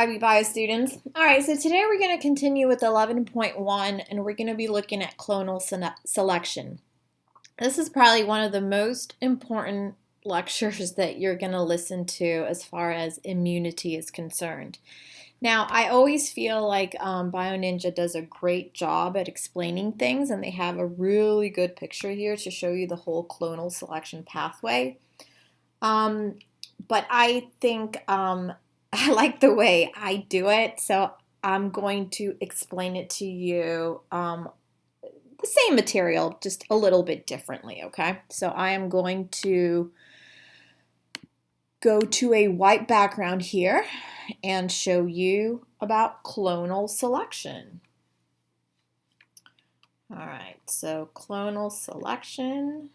IB Bio students. All right, so today we're going to continue with 11.1 and we're going to be looking at clonal selection. This is probably one of the most important lectures that you're going to listen to as far as immunity is concerned. Now, I always feel like BioNinja does a great job at explaining things, and they have a really good picture here to show you the whole clonal selection pathway. But I think I like the way I do it, so I'm going to explain it to you the same material, just a little bit differently, okay? So I am going to go to a white background here and show you about clonal selection. All right, so clonal selection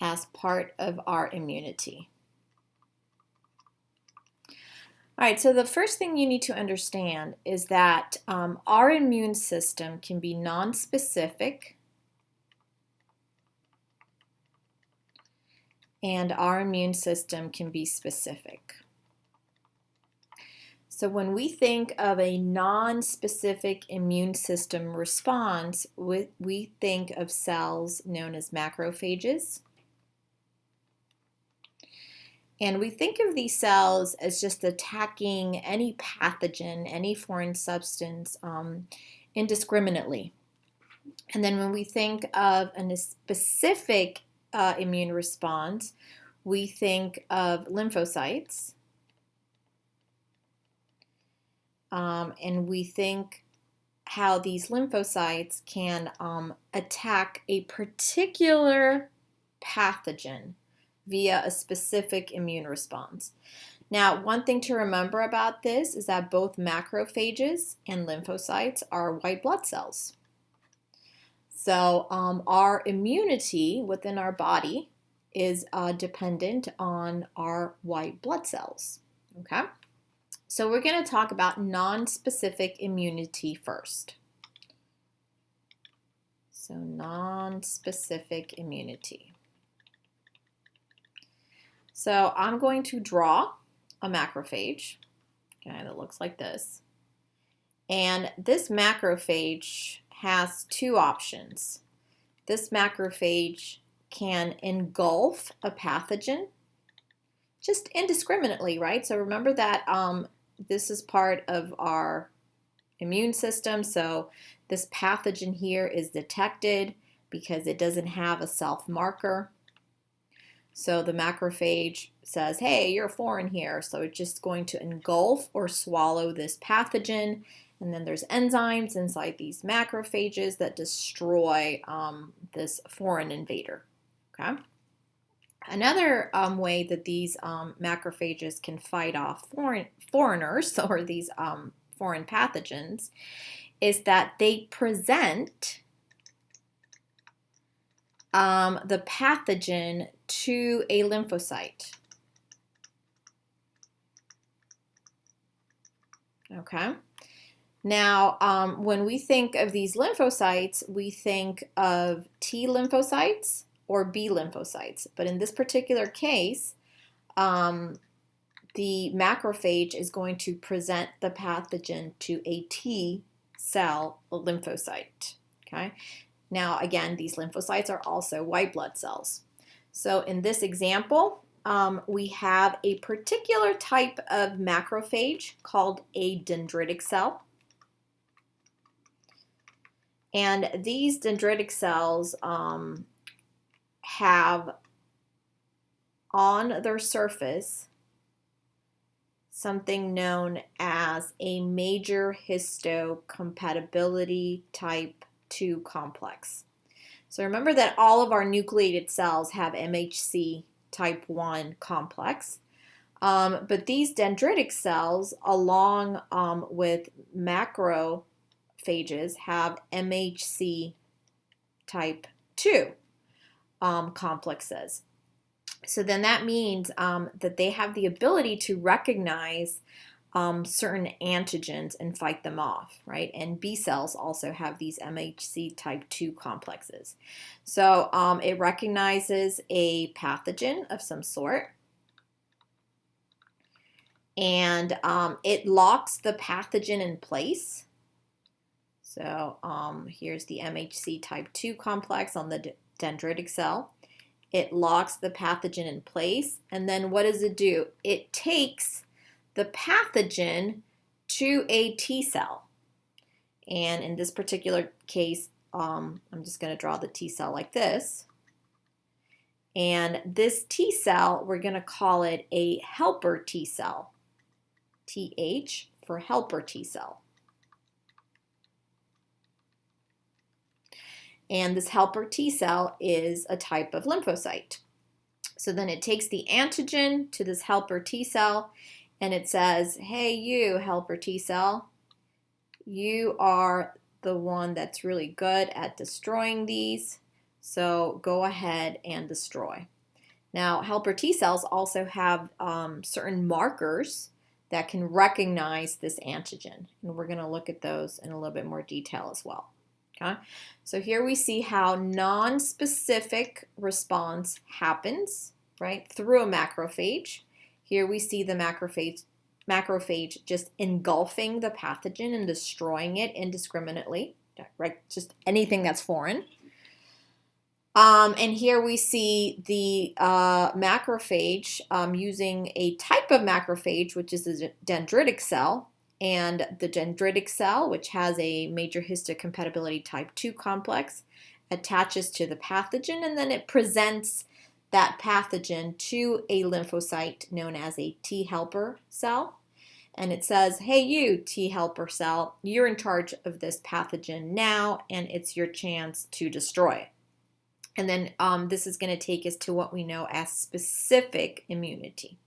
as part of our immunity. All right, so the first thing you need to understand is that our immune system can be nonspecific and our immune system can be specific. So when we think of a nonspecific immune system response, we think of cells known as macrophages. And we think of these cells as just attacking any pathogen, any foreign substance indiscriminately. And then when we think of a specific immune response, we think of lymphocytes. And we think how these lymphocytes can attack a particular pathogen via a specific immune response. Now, one thing to remember about this is that both macrophages and lymphocytes are white blood cells. So our immunity within our body is dependent on our white blood cells, okay? So we're going to talk about non-specific immunity first. So non-specific immunity. So I'm going to draw a macrophage, okay, that looks like this. And this macrophage has two options. This macrophage can engulf a pathogen just indiscriminately, right? So remember that this is part of our immune system. So this pathogen here is detected because it doesn't have a self-marker. So the macrophage says, hey, you're foreign here. So it's just going to engulf or swallow this pathogen. And then there's enzymes inside these macrophages that destroy this foreign invader, okay? Another way that these macrophages can fight off foreigners or these foreign pathogens is that they present the pathogen to a lymphocyte. Okay. Now, when we think of these lymphocytes, we think of T lymphocytes or B lymphocytes. But in this particular case, the macrophage is going to present the pathogen to a T cell lymphocyte. Okay. Now, again, these lymphocytes are also white blood cells. So in this example, we have a particular type of macrophage called a dendritic cell. And these dendritic cells have on their surface something known as a major histocompatibility type 2 complex. So remember that all of our nucleated cells have MHC type 1 complex, but these dendritic cells, along with macrophages, have MHC type 2 complexes. So then that means that they have the ability to recognize certain antigens and fight them off, right? And B cells also have these MHC type 2 complexes. So it recognizes a pathogen of some sort, and it locks the pathogen in place. So here's the MHC type 2 complex on the dendritic cell. It locks the pathogen in place, and then what does it do? It takes the pathogen to a T cell. And in this particular case, I'm just going to draw the T cell like this. And this T cell, we're going to call it a helper T cell. TH for helper T cell. And this helper T cell is a type of lymphocyte. So then it takes the antigen to this helper T cell, and it says, hey, you helper T cell, you are the one that's really good at destroying these, so go ahead and destroy. Now, helper T cells also have certain markers that can recognize this antigen, and we're going to look at those in a little bit more detail as well. Okay, so here we see how non-specific response happens, right, through a macrophage. Here we see the macrophage just engulfing the pathogen and destroying it indiscriminately, right, just anything that's foreign. And here we see the macrophage using a type of macrophage, which is a dendritic cell. And the dendritic cell, which has a major histocompatibility type 2 complex, attaches to the pathogen, and then it presents that pathogen to a lymphocyte known as a T helper cell. And it says, hey, you T helper cell, you're in charge of this pathogen now, and it's your chance to destroy it. And then this is going to take us to what we know as specific immunity.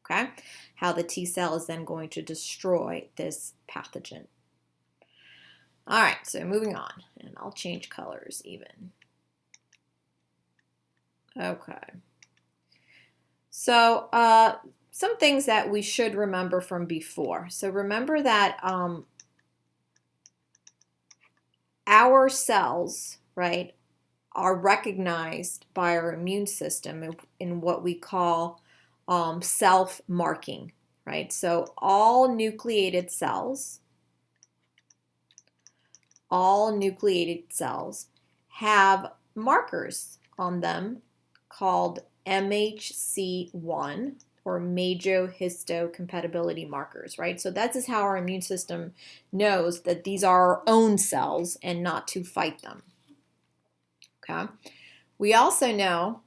Okay, how the T cell is then going to destroy this pathogen. All right, so moving on, and I'll change colors even. Okay, so some things that we should remember from before. So remember that our cells, right, are recognized by our immune system in what we call self-marking, right? So all nucleated cells have markers on them called MHC1 or major histocompatibility markers, right? So that is how our immune system knows that these are our own cells and not to fight them. Okay. We also know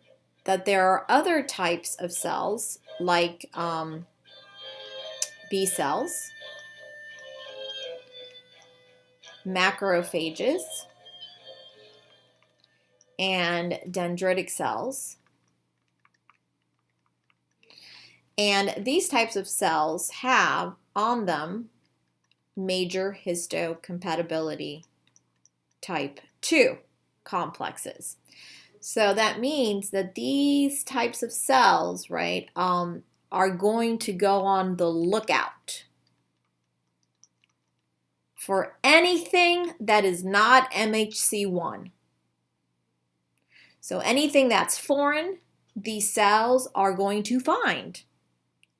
that there are other types of cells like B cells, macrophages, and dendritic cells. And these types of cells have on them major histocompatibility type 2 complexes. So that means that these types of cells, right, are going to go on the lookout for anything that is not MHC1. So anything that's foreign, these cells are going to find,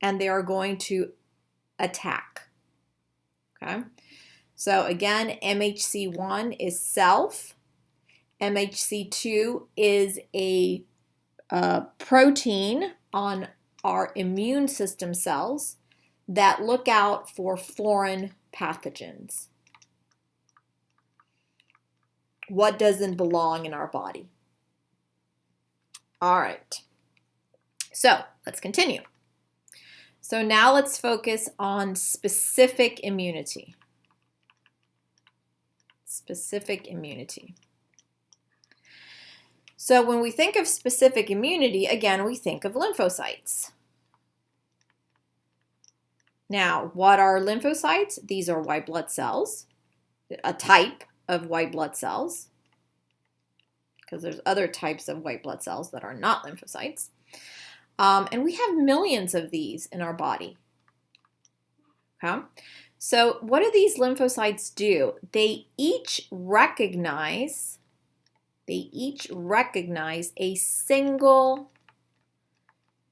and they are going to attack. Okay? So again, MHC1 is self. MHC2 is a protein on our immune system cells that look out for foreign pathogens. What doesn't belong in our body? All right. So let's continue. So now let's focus on specific immunity. Specific immunity. So when we think of specific immunity, again, we think of lymphocytes. Now, what are lymphocytes? These are white blood cells, a type of white blood cells, because there's other types of white blood cells that are not lymphocytes. And we have millions of these in our body. Okay? So what do these lymphocytes do? They each recognize a single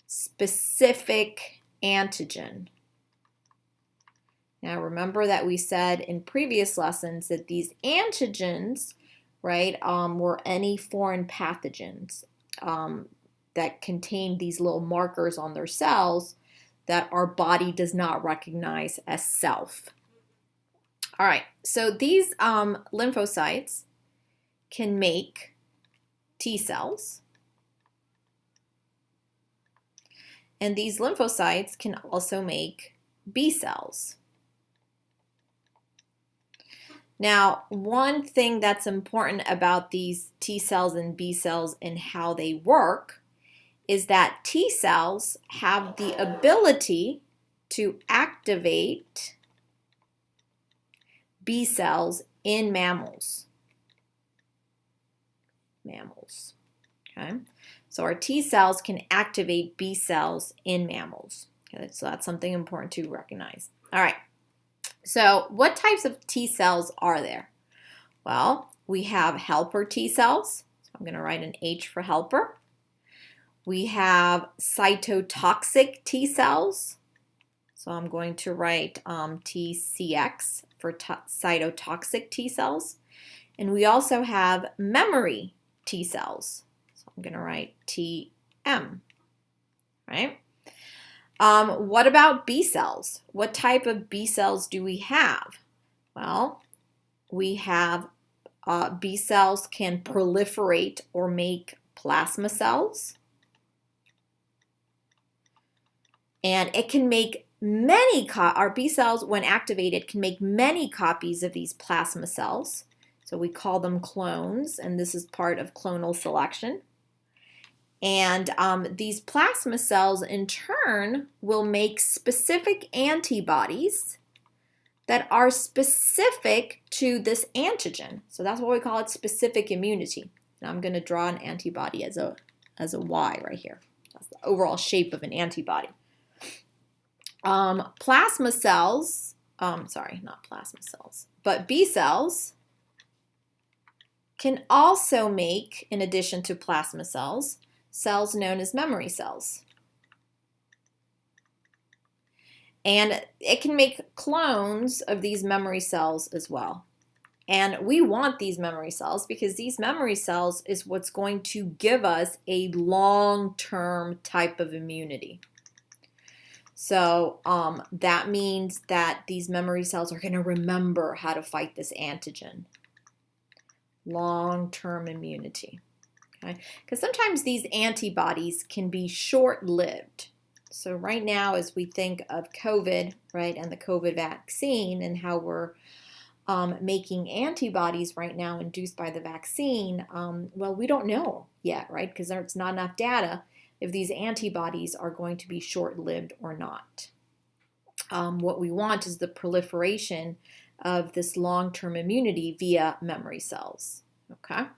specific antigen. Now remember that we said in previous lessons that these antigens, right, were any foreign pathogens that contain these little markers on their cells that our body does not recognize as self. All right, so these lymphocytes can make T cells, and these lymphocytes can also make B cells. Now, one thing that's important about these T cells and B cells and how they work is that T cells have the ability to activate B cells in mammals. Okay? So our T cells can activate B cells in mammals. Okay? So that's something important to recognize. All right. So what types of T cells are there? Well, we have helper T cells. So I'm going to write an H for helper. We have cytotoxic T cells. So I'm going to write TCX for cytotoxic T cells. And we also have memory T cells. So I'm going to write TM, right? What about B cells? What type of B cells do we have? Well, we have B cells can proliferate or make plasma cells. And it can make our B cells, when activated, can make many copies of these plasma cells. So we call them clones, and this is part of clonal selection. And these plasma cells, in turn, will make specific antibodies that are specific to this antigen. So that's why we call it specific immunity. And I'm going to draw an antibody as a Y right here. That's the overall shape of an antibody. Plasma cells, sorry, not plasma cells, but B cells can also make, in addition to plasma cells, cells known as memory cells. And it can make clones of these memory cells as well. And we want these memory cells because these memory cells is what's going to give us a long-term type of immunity. So that means that these memory cells are going to remember how to fight this antigen. Long-term immunity. Okay? Because sometimes these antibodies can be short-lived. So right now, as we think of COVID, right, and the COVID vaccine and how we're making antibodies right now induced by the vaccine, well, we don't know yet, right, because there's not enough data if these antibodies are going to be short-lived or not. What we want is the proliferation of this long-term immunity via memory cells, okay?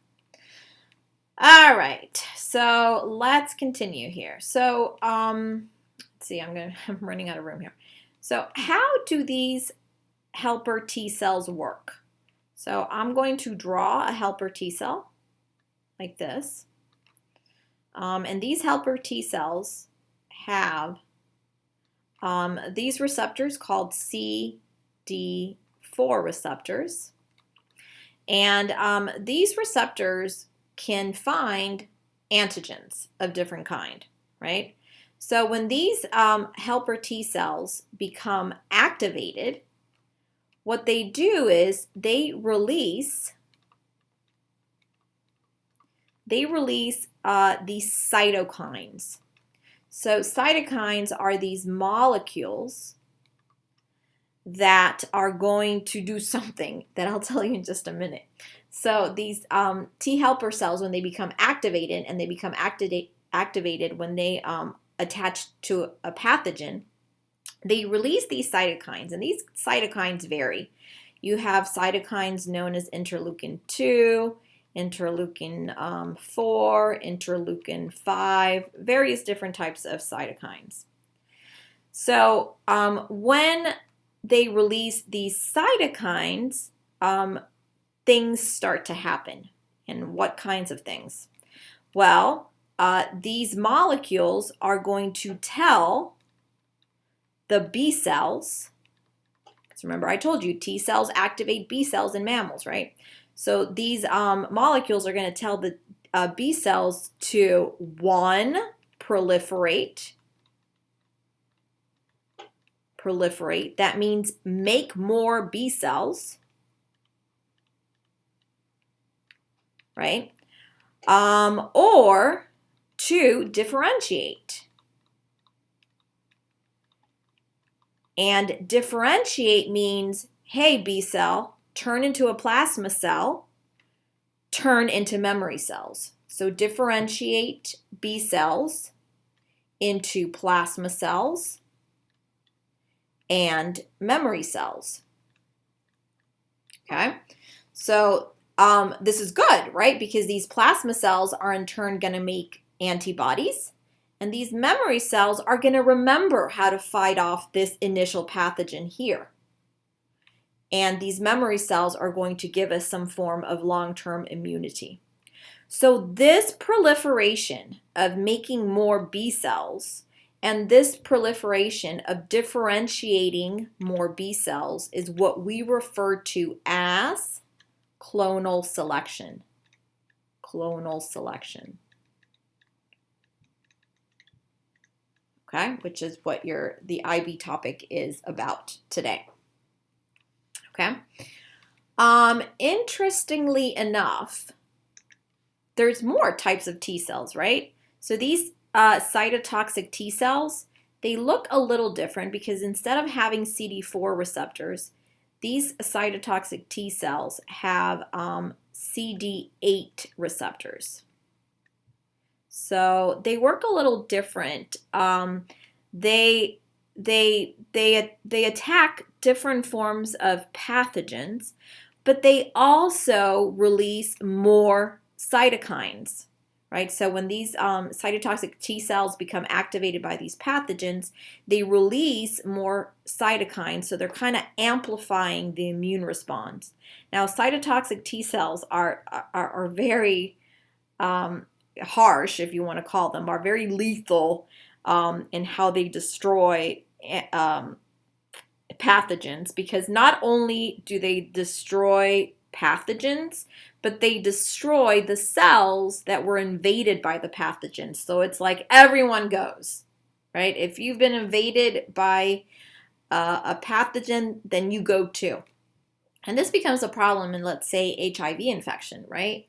All right, so let's continue here. So let's see, I'm running out of room here. So how do these helper T cells work? So I'm going to draw a helper T cell like this. And these helper T cells have these receptors called CD4 receptors. And these receptors can find antigens of different kind, right? So when these helper T cells become activated, what they do is they release these cytokines. So cytokines are these molecules that are going to do something that I'll tell you in just a minute. So these T helper cells, when they become activated, and they become activated when they attach to a pathogen, they release these cytokines, and these cytokines vary. You have cytokines known as interleukin 2, interleukin 4, interleukin 5, various different types of cytokines. So when they release these cytokines, things start to happen. And what kinds of things? Well, these molecules are going to tell the B cells. So remember, I told you T cells activate B cells in mammals, right? So these molecules are going to tell the B cells to, 1, proliferate. Proliferate. That means make more B cells, right? Or 2, differentiate. And differentiate means, hey, B cell, turn into a plasma cell, turn into memory cells. So differentiate B cells into plasma cells and memory cells. Okay, so this is good, right? Because these plasma cells are in turn going to make antibodies, and these memory cells are going to remember how to fight off this initial pathogen here. And these memory cells are going to give us some form of long-term immunity. So this proliferation of making more B cells and this proliferation of differentiating more B cells is what we refer to as clonal selection. Clonal selection. Okay, which is what the IB topic is about today. Okay. Interestingly enough, there's more types of T cells, right? So these cytotoxic T cells, they look a little different because instead of having CD4 receptors, these cytotoxic T cells have CD8 receptors. So they work a little different. They attack different forms of pathogens, but they also release more cytokines, right? So when these cytotoxic T cells become activated by these pathogens, they release more cytokines, so they're kind of amplifying the immune response. Now, cytotoxic T cells are very harsh, if you want to call them, are very lethal in how they destroy pathogens, because not only do they destroy pathogens, but they destroy the cells that were invaded by the pathogens. So it's like everyone goes, right? If you've been invaded by a pathogen, then you go too. And this becomes a problem in, let's say, HIV infection, right?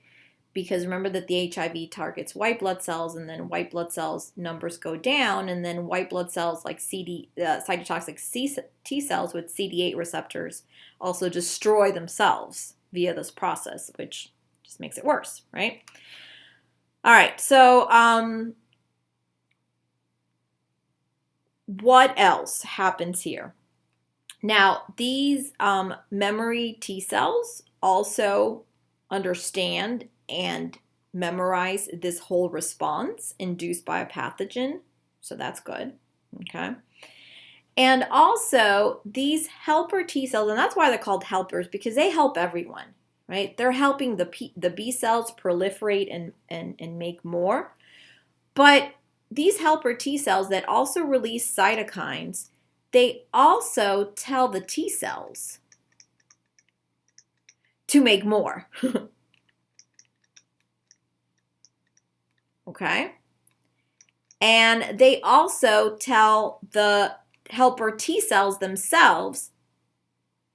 Because remember that the HIV targets white blood cells, and then white blood cells numbers go down, and then white blood cells like cytotoxic T cells with CD8 receptors also destroy themselves via this process, which just makes it worse, right? All right, so what else happens here? Now, these memory T cells also understand and memorize this whole response induced by a pathogen. So that's good. Okay. And also these helper T cells, and that's why they're called helpers, because they help everyone, right? They're helping the B cells proliferate and make more. But these helper T cells that also release cytokines, they also tell the T cells to make more. Okay? And they also tell the helper T cells themselves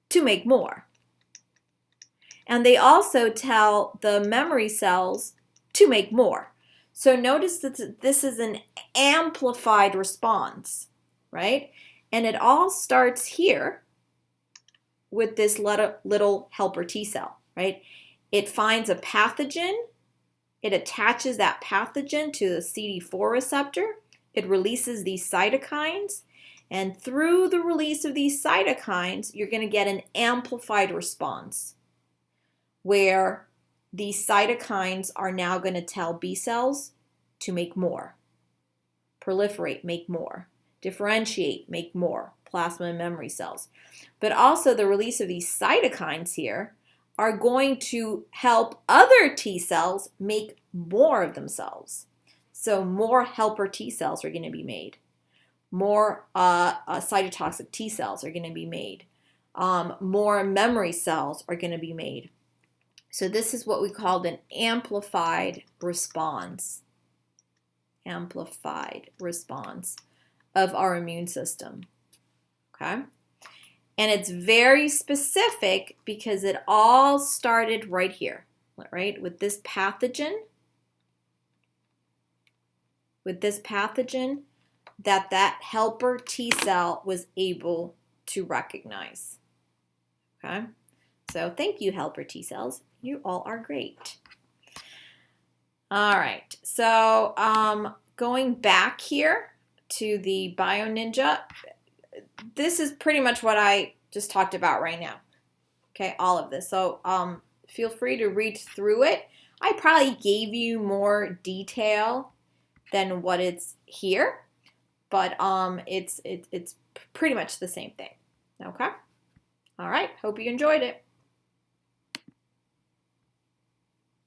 to make more. And they also tell the memory cells to make more. So notice that this is an amplified response, right? And it all starts here with this little helper T cell, right? It finds a pathogen. It attaches that pathogen to the CD4 receptor. It releases these cytokines. And through the release of these cytokines, you're going to get an amplified response where these cytokines are now going to tell B cells to make more, proliferate, make more, differentiate, make more, plasma and memory cells. But also the release of these cytokines here are going to help other T cells make more of themselves. So more helper T cells are going to be made. more cytotoxic T cells are going to be made. More memory cells are going to be made. So this is what we called an amplified response. Amplified response of our immune system. Okay? And it's very specific because it all started right here, right? With this pathogen. That helper T cell was able to recognize. Okay? So thank you, helper T cells. You all are great. All right. So going back here to the BioNinja, this is pretty much what I just talked about right now. Okay, all of this. So feel free to read through it. I probably gave you more detail than what it's here, but it's pretty much the same thing. Okay? All right. Hope you enjoyed it.